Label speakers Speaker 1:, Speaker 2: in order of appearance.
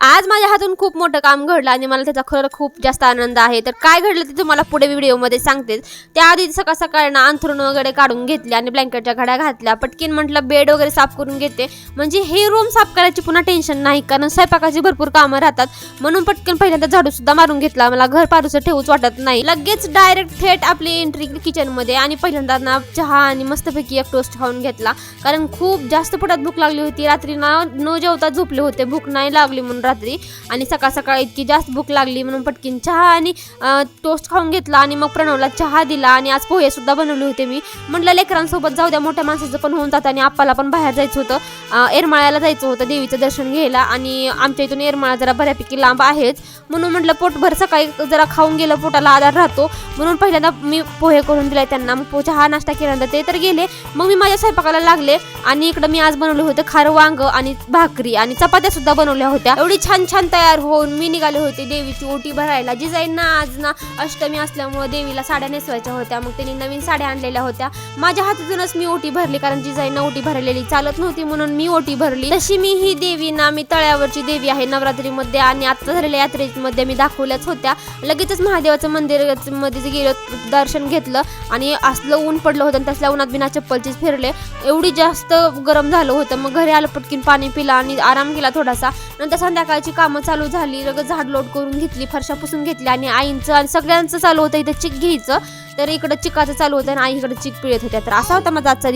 Speaker 1: आज माझ्या हातून खूप मोठं काम घडलं आणि मला त्याचा खरं खूप जास्त आनंद आहे। तर काय घडलं ते तुम्हाला पुढे व्हिडिओमध्ये सांगते। त्याआधी सकाळ सकाळ ना अंथरूण वगैरे काढून घेतले आणि ब्लँकेटच्या घड्या घातल्या। पटकीन म्हटलं बेड वगैरे साफ करून घेते, म्हणजे हे रूम साफ करायची पुन्हा टेन्शन नाही, कारण स्वयंपाकाची भरपूर कामं राहतात। म्हणून पटकन पहिल्यांदा झाडू सुद्धा मारून घेतला। मला घर पारूसं ठेवूच वाटत नाही। लगेच डायरेक्ट थेट आपली एंट्री किचन मध्ये आणि पहिल्यांदा ना चहा आणि मस्तपैकी एक टोस्ट खाऊन घेतला, कारण खूप जास्त पोटात भूक लागली होती। रात्री न जेवता झोपले होते, भूक नाही लागली म्हणून रात्री, आणि सकाळ सकाळ इतकी जास्त भूक लागली म्हणून पटकीन चहा आणि टोस्ट खाऊन घेतला आणि मग प्रणवला चहा दिला। आणि आज पोहे सुद्धा बनवले होते मी। म्हटलं लेकरांसोबत जाऊ द्या, मोठ्या माणसाचं पण होऊन जातं, आणि आप्पाला पण बाहेर जायचं होतं, येरमाळ्याला जायचं होतं देवीचं दर्शन घ्यायला, आणि आमच्या इथून येरमाळा जरा बऱ्यापैकी लांब आहेच, म्हणून म्हटलं पोटभर सकाळी जरा खाऊन गेलं पोटाला आधार राहतो, म्हणून पहिल्यांदा मी पोहे करून दिले त्यांना। मग चहा नाश्ता केल्यानंतर ते तर गेले, मग मी माझ्या स्वयंपाकाला लागले। आणि इकडं मी आज बनवले होते खारं वांग आणि भाकरी आणि चपात्या सुद्धा बनवल्या होत्या। एवढी छान छान तयार होऊन मी निघाले होते देवीची ओटी भरायला। जिजाईंना आज ना अष्टमी असल्यामुळे देवीला साड्या नेसवायच्या होत्या, मग त्यांनी नवीन साड्या आणलेल्या होत्या। माझ्या हातातूनच मी ओटी भरली, कारण जिजाईंना ओटी भरलेली चालत नव्हती, म्हणून मी ओटी भरली। तशी मी ही देवी ना मी तळ्यावरची देवी आहे नवरात्रीमध्ये, आणि आता झालेल्या यात्रेमध्ये मी दाखवल्याच होत्या। लगेचच महादेवाचं मंदिर मध्ये गेलो, दर्शन घेतलं, आणि असलं ऊन पडलं होतं, तसल्या उन्हात बिना चप्पलचीच फिरले, एवढी जास्त गरम झालं होतं। मग घरी आलं, पटकीन पाणी पिला आणि आराम केला थोडासा। नंतर संध्याकाळची कामं चालू झाली, लगेच झाड लोट करून घेतली, फरशा पुसून घेतल्या, आणि आईंचं आणि सगळ्यांचं चालू होतं इथं चिक घ्यायचं, तर इकडं चिकाचं चालू होतं आणि आई इकडे चिक पिळत होत्या। तर असा होता माझा आजचा